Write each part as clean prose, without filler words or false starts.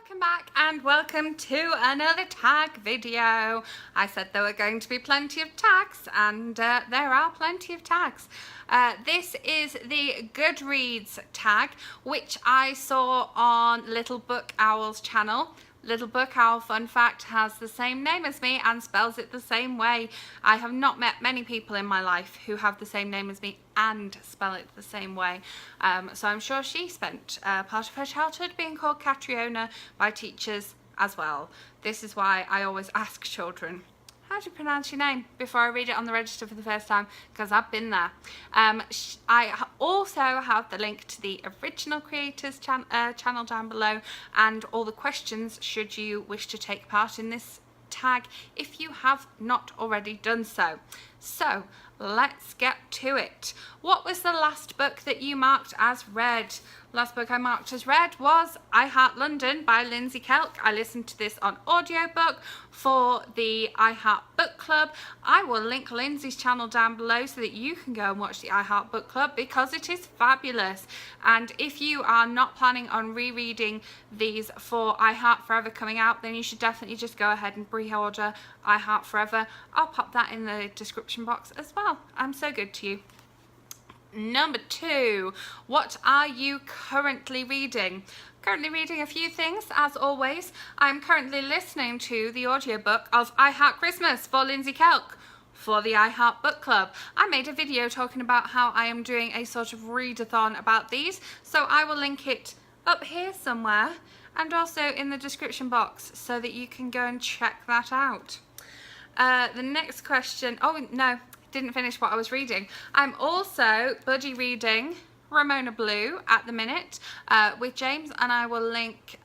Welcome back and welcome to another tag video. I said there were going to be plenty of tags and there are plenty of tags. This is the Goodreads tag which I saw on Little Book Owl's channel. Little Book Owl, fun fact, has the same name as me and spells it the same way. I have not met many people in my life who have the same name as me and spell it the same way. So I'm sure she spent part of her childhood being called Catriona by teachers as well. This is why I always ask children, how do you pronounce your name, before I read it on the register for the first time, because I've been there. I also have the link to the original creators channel down below and all the questions should you wish to take part in this tag if you have not already done so. So let's get to it. What was the last book that you marked as read? Last book I marked as read was I Heart London by Lindsay Kelk. I listened to this on audiobook for the I Heart Book Club. I will link Lindsay's channel down below so that you can go and watch the I Heart Book Club because it is fabulous. And if you are not planning on rereading these for I Heart Forever coming out, then you should definitely just go ahead and pre-order I Heart Forever. I'll pop that in the description box as well. I'm so good to you. Number 2, what are you currently reading? Currently reading a few things, as always. I'm currently listening to the audiobook of I Heart Christmas for Lindsay Kelk for the I Heart Book Club. I made a video talking about how I am doing a sort of readathon about these, so I will link it up here somewhere and also in the description box so that you can go and check that out. The next question, oh no, didn't finish what I was reading. I'm also buddy reading Ramona Blue at the minute with James, and I will link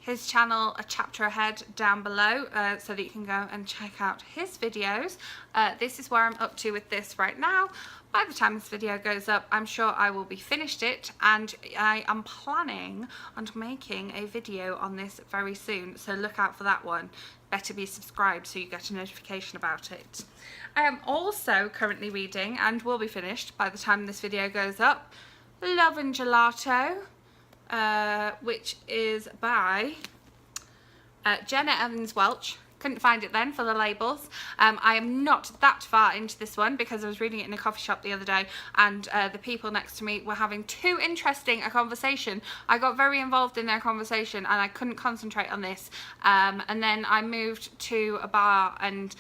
his channel a chapter ahead down below so that you can go and check out his videos. This is where I'm up to with this right now. By the time this video goes up, I'm sure I will be finished it, and I am planning on making a video on this very soon, so look out for that one. Better be subscribed so you get a notification about it. I am also currently reading, and will be finished by the time this video goes up, Love and Gelato, which is by Jenna Evans Welch. Couldn't find it then for the labels. I am not that far into this one because I was reading it in a coffee shop the other day and the people next to me were having too interesting a conversation. I got very involved in their conversation and I couldn't concentrate on this. And then I moved to a bar and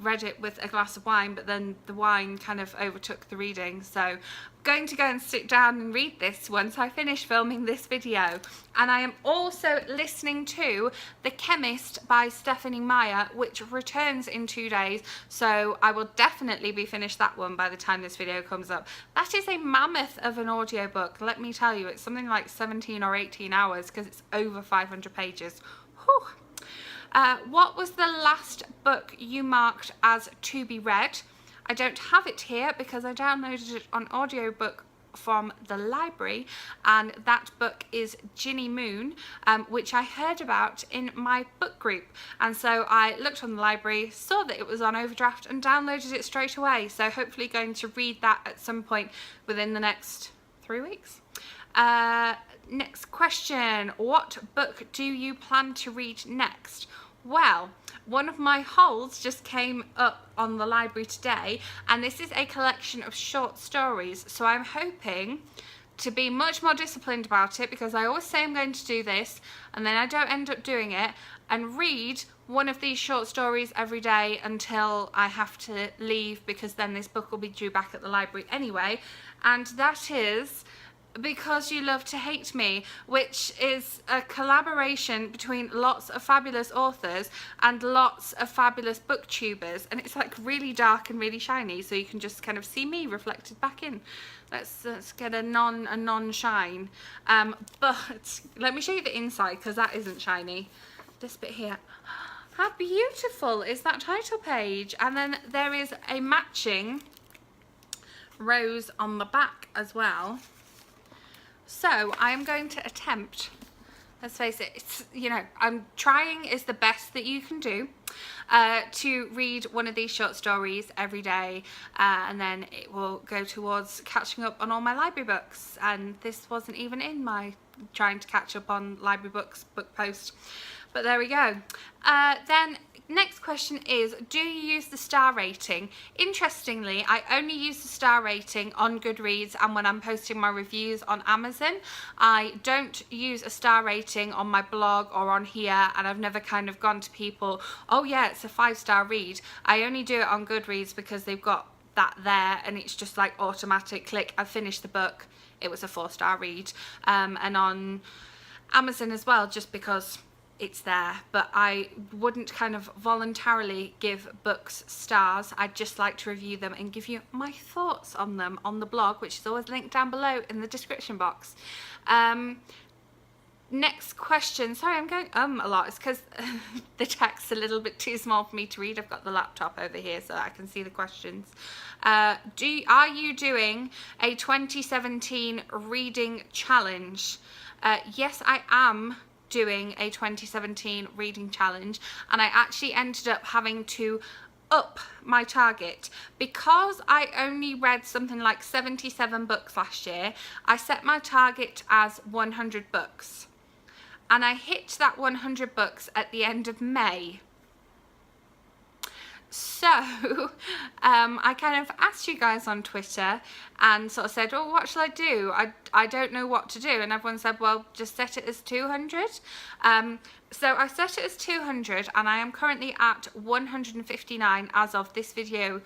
read it with a glass of wine, but then the wine kind of overtook the reading. So I'm going to go and sit down and read this once I finish filming this video. And I am also listening to The Chemist by Stephanie Meyer, which returns in 2 days, so I will definitely be finished that one by the time this video comes up. That is a mammoth of an audiobook, let me tell you. It's something like 17 or 18 hours because it's over 500 pages. Whew. What was the last book you marked as to be read? I don't have it here because I downloaded it on audiobook from the library, and that book is Ginny Moon, which I heard about in my book group, and so I looked on the library, saw that it was on overdraft and downloaded it straight away, so hopefully going to read that at some point within the next 3 weeks. Next question, what book do you plan to read next? Well, one of my holds just came up on the library today, and this is a collection of short stories, so I'm hoping to be much more disciplined about it because I always say I'm going to do this and then I don't end up doing it, and read one of these short stories every day until I have to leave because then this book will be due back at the library anyway, and that is Because You Love to Hate Me, which is a collaboration between lots of fabulous authors and lots of fabulous booktubers, and it's like really dark and really shiny, so you can just kind of see me reflected back in. Let's get a non-shine. But let me show you the inside because that isn't shiny. This bit here. How beautiful is that title page? And then there is a matching rose on the back as well. So I am going to attempt let's face it, it's, you know, I'm trying is the best that you can do to read one of these short stories every day, and then it will go towards catching up on all my library books, and this wasn't even in my trying to catch up on library books book post, but there we go. Then next question is, do you use the star rating? Interestingly, I only use the star rating on Goodreads and when I'm posting my reviews on Amazon. I don't use a star rating on my blog or on here, and I've never kind of gone to people, oh yeah, it's a 5-star read. I only do it on Goodreads because they've got that there, and it's just like automatic click, I finished the book, it was a 4-star read. And on Amazon as well, just because it's there, but I wouldn't kind of voluntarily give books stars. I'd just like to review them and give you my thoughts on them on the blog, which is always linked down below in the description box. Next question. Sorry, I'm going a lot. It's because the text's a little bit too small for me to read. I've got the laptop over here so I can see the questions. Are you doing a 2017 reading challenge? Yes, I am doing a 2017 reading challenge, and I actually ended up having to up my target because I only read something like 77 books last year. I set my target as 100 books, and I hit that 100 books at the end of May. So I kind of asked you guys on Twitter and sort of said, well, what shall I do? I don't know what to do. And everyone said, well, just set it as 200. So I set it as 200, and I am currently at 159 as of this video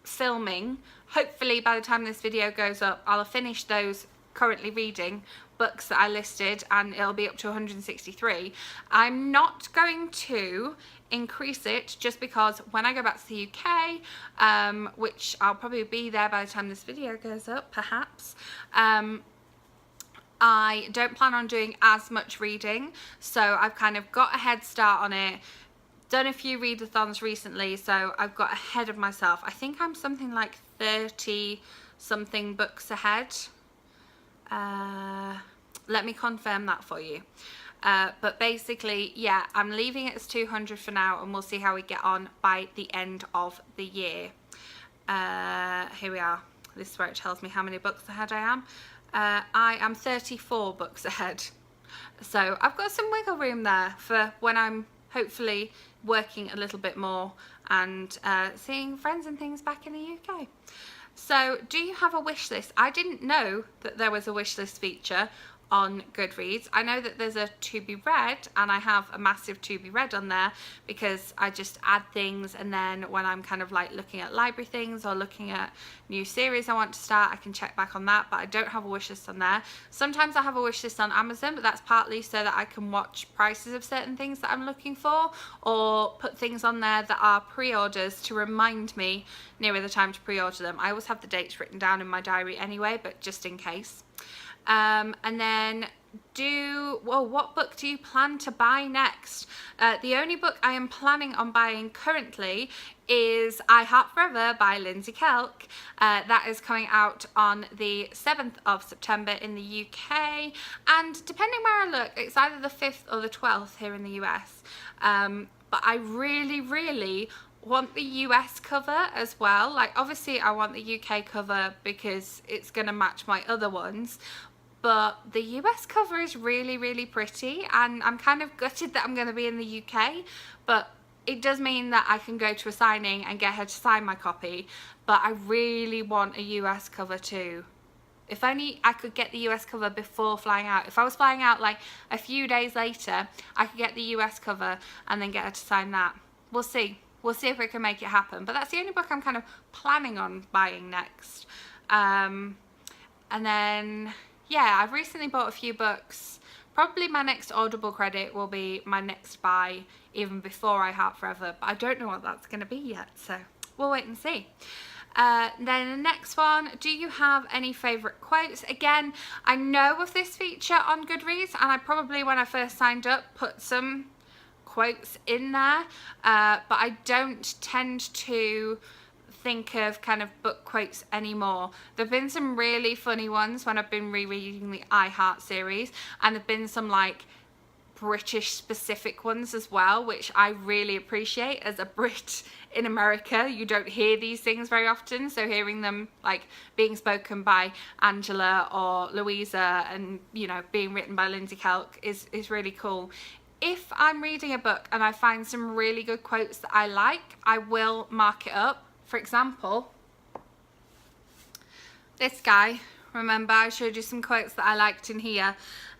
filming. Hopefully by the time this video goes up, I'll have finished those currently reading books that I listed, and it'll be up to 163. I'm not going to increase it just because when I go back to the UK, which I'll probably be there by the time this video goes up, perhaps, I don't plan on doing as much reading, so I've kind of got a head start on it. Done a few readathons recently, so I've got ahead of myself. I think I'm something like 30 something books ahead. Let me confirm that for you. But basically, yeah, I'm leaving it as 200 for now, and we'll see how we get on by the end of the year. Here we are. This is where it tells me how many books ahead I am. I am 34 books ahead. So I've got some wiggle room there for when I'm hopefully working a little bit more and seeing friends and things back in the UK. So, do you have a wish list? I didn't know that there was a wish list feature on Goodreads. I know that there's a to be read, and I have a massive to be read on there because I just add things, and then when I'm kind of like looking at library things or looking at new series I want to start, I can check back on that, but I don't have a wish list on there. Sometimes I have a wish list on Amazon, but that's partly so that I can watch prices of certain things that I'm looking for, or put things on there that are pre-orders to remind me nearer the time to pre-order them. I always have the dates written down in my diary anyway, but just in case. And then what book do you plan to buy next? The only book I am planning on buying currently is I Heart Forever by Lindsay Kelk. That is coming out on the 7th of September in the UK, and depending where I look, it's either the 5th or the 12th here in the US. But I really want the US cover as well. Like, obviously I want the UK cover because it's going to match my other ones, but the US cover is really pretty, and I'm kind of gutted that I'm going to be in the UK, but it does mean that I can go to a signing and get her to sign my copy. But I really want a US cover too. If only I could get the US cover before flying out. If I was flying out like a few days later, I could get the US cover and then get her to sign that. We'll see. We'll see if we can make it happen. But that's the only book I'm kind of planning on buying next. And then, yeah, I've recently bought a few books. Probably my next Audible credit will be my next buy, even before I Heart Forever. But I don't know what that's going to be yet, so we'll wait and see. Then the next one, do you have any favourite quotes? Again, I know of this feature on Goodreads, and I probably, when I first signed up, put some quotes in there, but I don't tend to think of kind of book quotes anymore. There have been some really funny ones when I've been rereading the I Heart series, and there have been some like British specific ones as well, which I really appreciate. As a Brit in America, you don't hear these things very often, so hearing them like being spoken by Angela or Louisa, and you know, being written by Lindsay Kelk is really cool. If I'm reading a book and I find some really good quotes that I like, I will mark it up. For example, this guy, remember I showed you some quotes that I liked in here,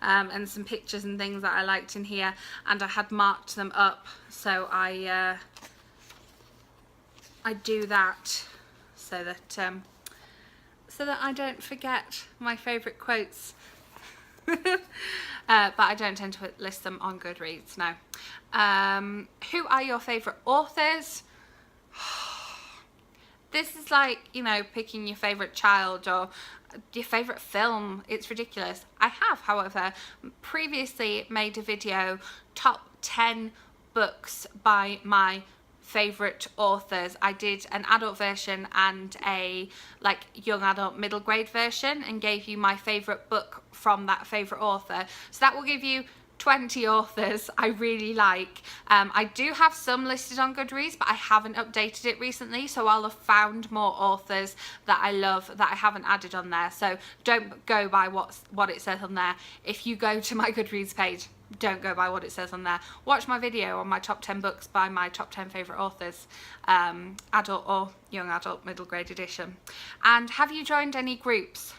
and some pictures and things that I liked in here, and I had marked them up, so I do that so that I don't forget my favourite quotes. But I don't tend to list them on Goodreads, no. Who are your favourite authors? This is like, you know, picking your favourite child or your favourite film. It's ridiculous. I have, however, previously made a video, top 10 books by my favourite authors. I did an adult version and a like young adult middle grade version, and gave you my favourite book from that favourite author. So that will give you 20 authors I really like. I do have some listed on Goodreads, but I haven't updated it recently, so I'll have found more authors that I love that I haven't added on there. So don't go by what it says on there. If you go to my Goodreads page, don't go by what it says on there. Watch my video on my top 10 books by my top 10 favourite authors, adult or young adult middle grade edition. And have you joined any groups?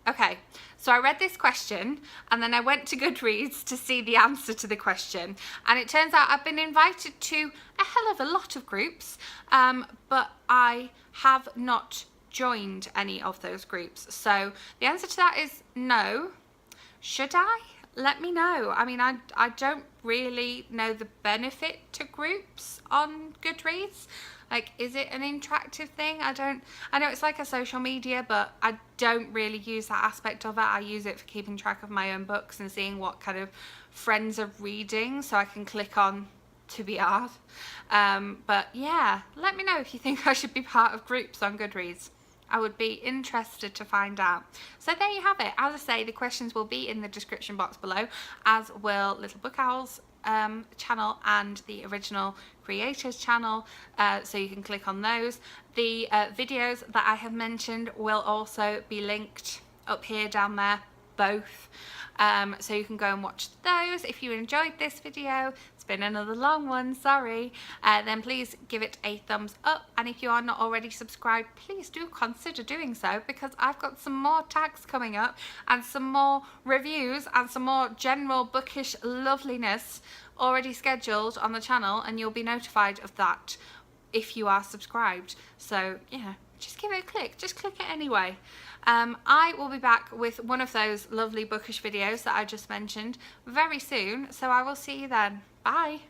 Okay, so I read this question and then I went to Goodreads to see the answer to the question, and it turns out I've been invited to a hell of a lot of groups, but I have not joined any of those groups. So the answer to that is no. Should I? Let me know. I mean, I don't really know the benefit to groups on Goodreads. Like, is it an interactive thing? I know it's like a social media, but I don't really use that aspect of it. I use it for keeping track of my own books and seeing what kind of friends are reading, so I can click on to be art. But yeah, let me know if you think I should be part of groups on Goodreads. I would be interested to find out. So there you have it. As I say, the questions will be in the description box below, as will Little Book Owl's channel and the original creators channel, so you can click on those. The videos that I have mentioned will also be linked up here, down there, both. So you can go and watch those. If you enjoyed this video, it's been another long one, sorry, then please give it a thumbs up, and if you are not already subscribed, please do consider doing so, because I've got some more tags coming up and some more reviews and some more general bookish loveliness already scheduled on the channel, and you'll be notified of that if you are subscribed. So yeah, just give it a click, just click it anyway. I will be back with one of those lovely bookish videos that I just mentioned very soon, so I will see you then. Bye.